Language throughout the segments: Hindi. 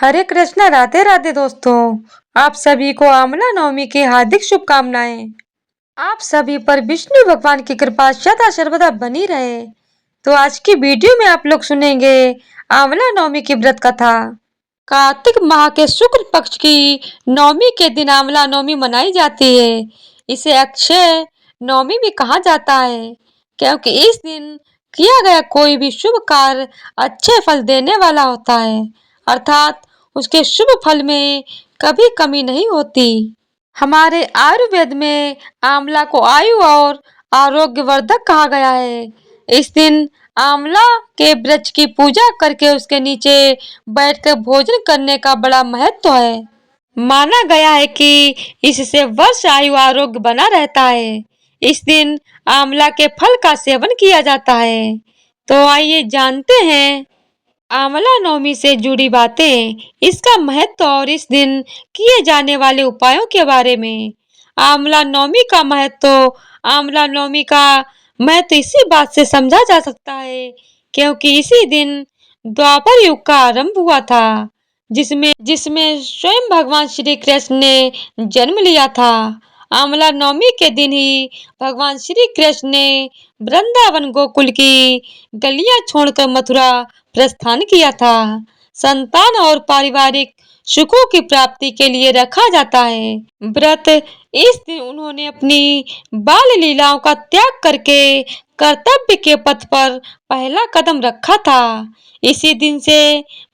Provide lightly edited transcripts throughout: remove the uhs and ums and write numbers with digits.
हरे कृष्णा, राधे राधे दोस्तों। आप सभी को आमला नवमी की हार्दिक शुभकामनाएं। आप सभी पर विष्णु भगवान की कृपा सदा सर्वदा बनी रहे। तो आज की वीडियो में आप लोग सुनेंगे आमला नवमी की व्रत कथा। कार्तिक माह के शुक्ल पक्ष की नवमी के दिन आमला नवमी मनाई जाती है। इसे अक्षय नवमी भी कहा जाता है, क्योंकि इस दिन किया गया कोई भी शुभ कार्य अच्छे फल देने वाला होता है, अर्थात उसके शुभ फल में कभी कमी नहीं होती। हमारे आयुर्वेद में आंवला को आयु और आरोग्यवर्धक कहा गया है। इस दिन आंवला के वृक्ष की पूजा करके उसके नीचे बैठकर भोजन करने का बड़ा महत्व है। माना गया है कि इससे वर्ष आयु आरोग्य बना रहता है। इस दिन आंवला के फल का सेवन किया जाता है। तो आइए जानते हैं आंवला नवमी से जुड़ी बातें, इसका महत्व और इस दिन किए जाने वाले उपायों के बारे में। आंवला नवमी का महत्व आंवला नवमी का महत्व इसी बात से समझा जा सकता है, क्योंकि इसी दिन द्वापर युग का आरंभ हुआ था, जिसमें जिसमें स्वयं भगवान श्री कृष्ण ने जन्म लिया था। आंवला नवमी के दिन ही भगवान श्री कृष्ण ने वृंदावन गोकुल की गलियां छोड़कर मथुरा प्रस्थान किया था। संतान और पारिवारिक सुखों की प्राप्ति के लिए रखा जाता है व्रत। इस दिन उन्होंने अपनी बाल लीलाओं का त्याग करके कर्तव्य के पथ पर पहला कदम रखा था। इसी दिन से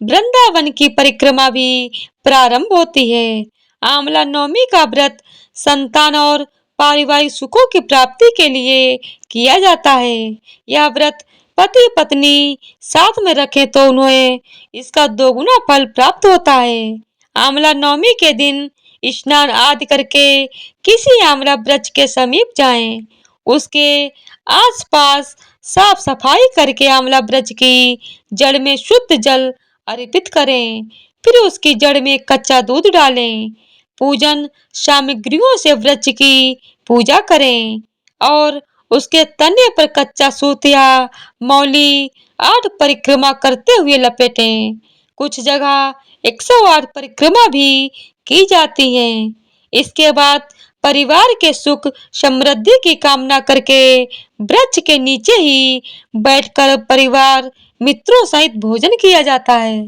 वृंदावन की परिक्रमा भी प्रारंभ होती है। आंवला नवमी का व्रत संतान और पारिवारिक सुखों की प्राप्ति के लिए किया जाता है। यह व्रत पति पत्नी साथ में रखें तो उन्हें इसका दोगुना फल प्राप्त होता है। आंवला नवमी के दिन स्नान आदि करके किसी आंवला वृक्ष के समीप जाएं। उसके आसपास साफ सफाई करके आंवला वृक्ष की जड़ में शुद्ध जल अर्पित करें। फिर उसकी जड़ में कच्चा दूध डालें। पूजन सामग्रियों से वृक्ष की पूजा करें और उसके तने पर कच्चा सूत या मौली 8 परिक्रमा करते हुए लपेटें। कुछ जगह 108 परिक्रमा भी की जाती हैं। इसके बाद परिवार के सुख समृद्धि की कामना करके वृक्ष के नीचे ही बैठकर परिवार मित्रों सहित भोजन किया जाता है।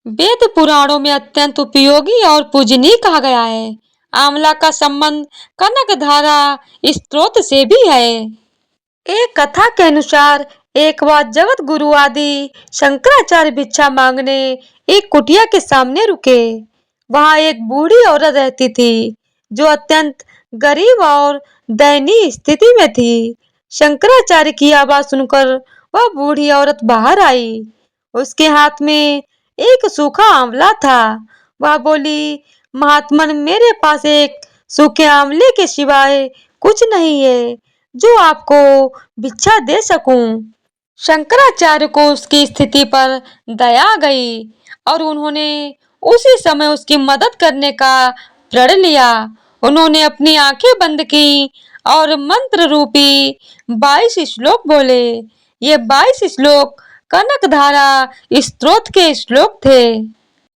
वेद पुराणों में अत्यंत उपयोगी और पूजनीय कहा गया है। आंवला का संबंध कनकधारा स्त्रोत से भी है। एक कथा के अनुसार एक बार जगत गुरु आदि शंकराचार्य भिक्षा मांगने एक कुटिया के सामने रुके। वहां एक बूढ़ी औरत रहती थी, जो अत्यंत गरीब और दयनीय स्थिति में थी। शंकराचार्य की आवाज सुनकर वह बूढ़ी औरत बाहर आई। उसके हाथ में एक सूखा आंवला था। वह बोली, महात्मन, मेरे पास एक सूखे आंवले के सिवाय कुछ नहीं है जो आपको भिक्षा दे सकूं। शंकराचार्य को उसकी स्थिति पर दया आ गई और उन्होंने उसी समय उसकी मदद करने का प्रण लिया। उन्होंने अपनी आंखें बंद की और मंत्र रूपी 22 श्लोक बोले। ये 22 श्लोक कनकधारा स्त्रोत के श्लोक थे।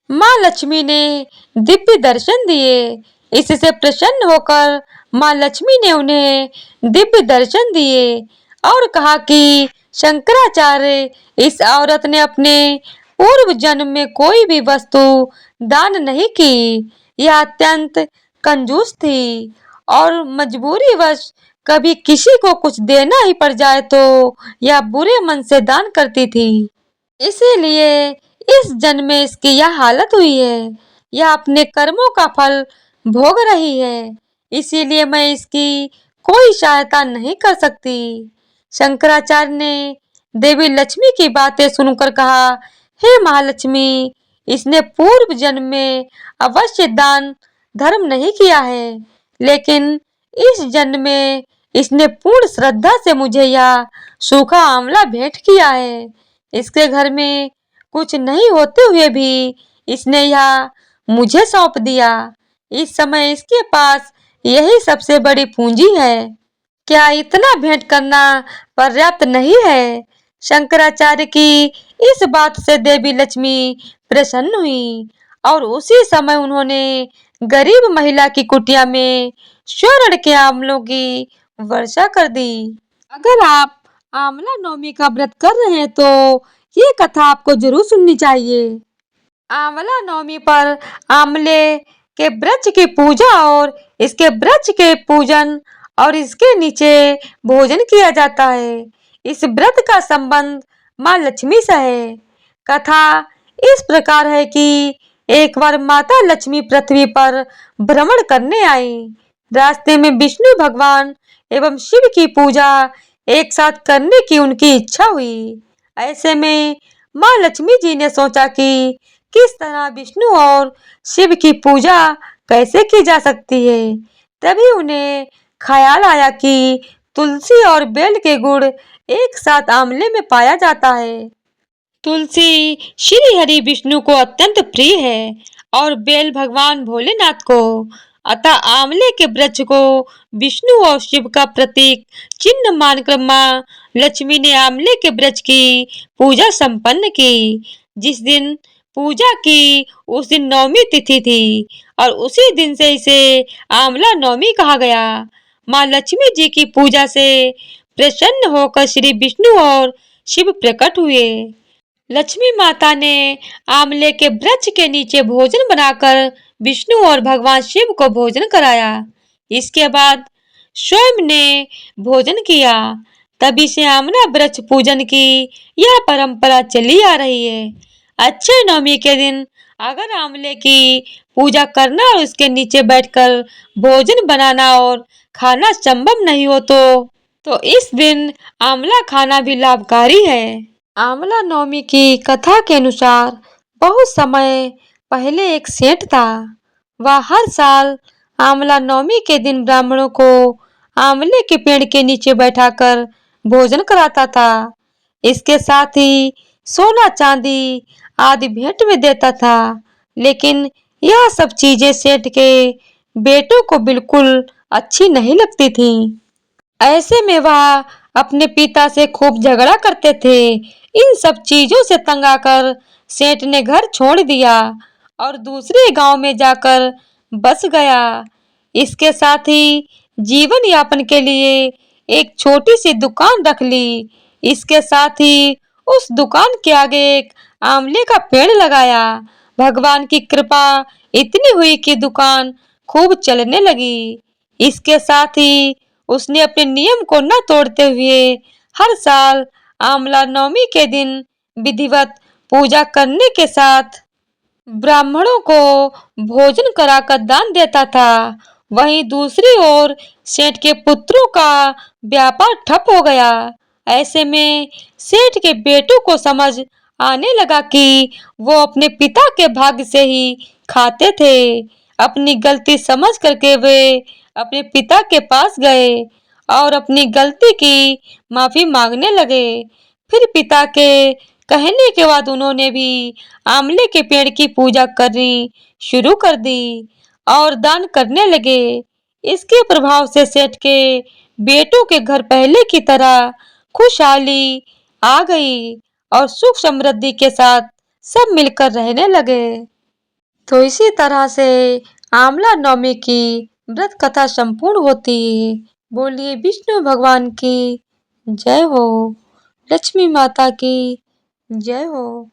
माँ लक्ष्मी ने दिव्य दर्शन दिए। इससे प्रसन्न होकर माँ लक्ष्मी ने उन्हें दिव्य दर्शन दिए और कहा कि शंकराचार्य, इस औरत ने अपने पूर्व जन्म में कोई भी वस्तु दान नहीं की। यह अत्यंत कंजूस थी और मजबूरीवश कभी किसी को कुछ देना ही पड़ जाए तो यह बुरे मन से दान करती थी। इसीलिए इस जन्म में इसकी यह हालत हुई है। यह अपने कर्मों का फल भोग रही है, इसीलिए मैं इसकी कोई सहायता नहीं कर सकती। शंकराचार्य ने देवी लक्ष्मी की बातें सुनकर कहा, हे महालक्ष्मी, इसने पूर्व जन्म में अवश्य दान धर्म नहीं किया है, लेकिन इस जन्म में इसने पूर्ण श्रद्धा से मुझे यह सूखा आंवला भेंट किया है। इसके घर में कुछ नहीं होते हुए भी इसने यह मुझे सौंप दिया। इस समय इसके पास यही सबसे बड़ी पूंजी है। क्या इतना भेंट करना पर्याप्त नहीं है? शंकराचार्य की इस बात से देवी लक्ष्मी प्रसन्न हुई और उसी समय उन्होंने गरीब महिला की कुटिया में स्वर्ण के आंवलों की वर्षा कर दी। अगर आप आंवला नवमी का व्रत कर रहे हैं तो ये कथा आपको जरूर सुननी चाहिए। आंवला नवमी पर आंवले के वृक्ष की पूजा और इसके वृक्ष के पूजन और इसके नीचे भोजन किया जाता है। इस व्रत का संबंध माँ लक्ष्मी से है। कथा इस प्रकार है कि एक बार माता लक्ष्मी पृथ्वी पर भ्रमण करने आई। रास्ते में विष्णु भगवान एवं शिव की पूजा एक साथ करने की उनकी इच्छा हुई। ऐसे में माँ लक्ष्मी जी ने सोचा कि किस तरह विष्णु और शिव की पूजा कैसे की जा सकती है। तभी उन्हें ख्याल आया कि तुलसी और बेल के गुण एक साथ आंवले में पाया जाता है। तुलसी श्री हरि विष्णु को अत्यंत प्रिय है और बेल भगवान भोलेनाथ को। अतः आंवले के वृक्ष को विष्णु और शिव का प्रतीक चिन्ह मानकर माँ लक्ष्मी ने आंवले के वृक्ष की पूजा संपन्न की। जिस दिन पूजा की उस दिन नवमी तिथि थी और उसी दिन से इसे आंवला नवमी कहा गया। माँ लक्ष्मी जी की पूजा से प्रसन्न होकर श्री विष्णु और शिव प्रकट हुए। लक्ष्मी माता ने आंवले के वृक्ष के नीचे भोजन बनाकर विष्णु और भगवान शिव को भोजन कराया। इसके बाद स्वयं ने भोजन किया। तभी से आंवला वृक्ष पूजन की यह परंपरा चली आ रही है। अक्षय नवमी के दिन अगर आंवले की पूजा करना और उसके नीचे बैठकर भोजन बनाना और खाना संभव नहीं हो तो इस दिन आंवला खाना भी लाभकारी है। आंवला नवमी की कथा के अनुसार बहुत समय पहले एक सेठ था। वह हर साल आंवला नवमी के दिन ब्राह्मणों को आंवले के पेड़ के नीचे बैठाकर भोजन कराता था। इसके साथ ही सोना चांदी आदि भेंट में देता था। लेकिन यह सब चीजें सेठ के बेटों को बिल्कुल अच्छी नहीं लगती थी। ऐसे में वह अपने पिता से खूब झगड़ा करते थे। इन सब चीजों से तंग आकर सेठ ने घर छोड़ दिया और दूसरे गांव में जाकर बस गया। इसके साथ ही जीवन यापन के लिए एक छोटी सी दुकान रख ली। इसके साथ ही उस दुकान के आगे एक आंवले का पेड़ लगाया। भगवान की कृपा इतनी हुई कि दुकान खूब चलने लगी। इसके साथ ही उसने अपने नियम को न तोड़ते हुए हर साल आंवला नवमी के दिन विधिवत पूजा करने के साथ ब्राह्मणों को भोजन कराकर दान देता था। वहीं दूसरी ओर सेठ के पुत्रों का व्यापार ठप हो गया। ऐसे में सेठ के बेटों को समझ आने लगा कि वो अपने पिता के भाग्य से ही खाते थे। अपनी गलती समझ करके वे अपने पिता के पास गए और अपनी गलती की माफी मांगने लगे। फिर पिता के कहने के बाद उन्होंने भी आंवले के पेड़ की पूजा करनी शुरू कर दी और दान करने लगे। इसके प्रभाव से सेठ के बेटों के घर पहले की तरह खुशहाली आ गई और सुख समृद्धि के साथ सब मिलकर रहने लगे। तो इसी तरह से आंवला नवमी की व्रत कथा संपूर्ण होती है। बोलिए विष्णु भगवान की जय हो, लक्ष्मी माता की जय हो।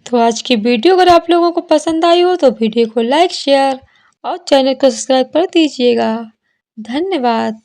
तो आज की वीडियो अगर आप लोगों को पसंद आई हो तो वीडियो को लाइक शेयर और चैनल को सब्सक्राइब कर दीजिएगा। धन्यवाद।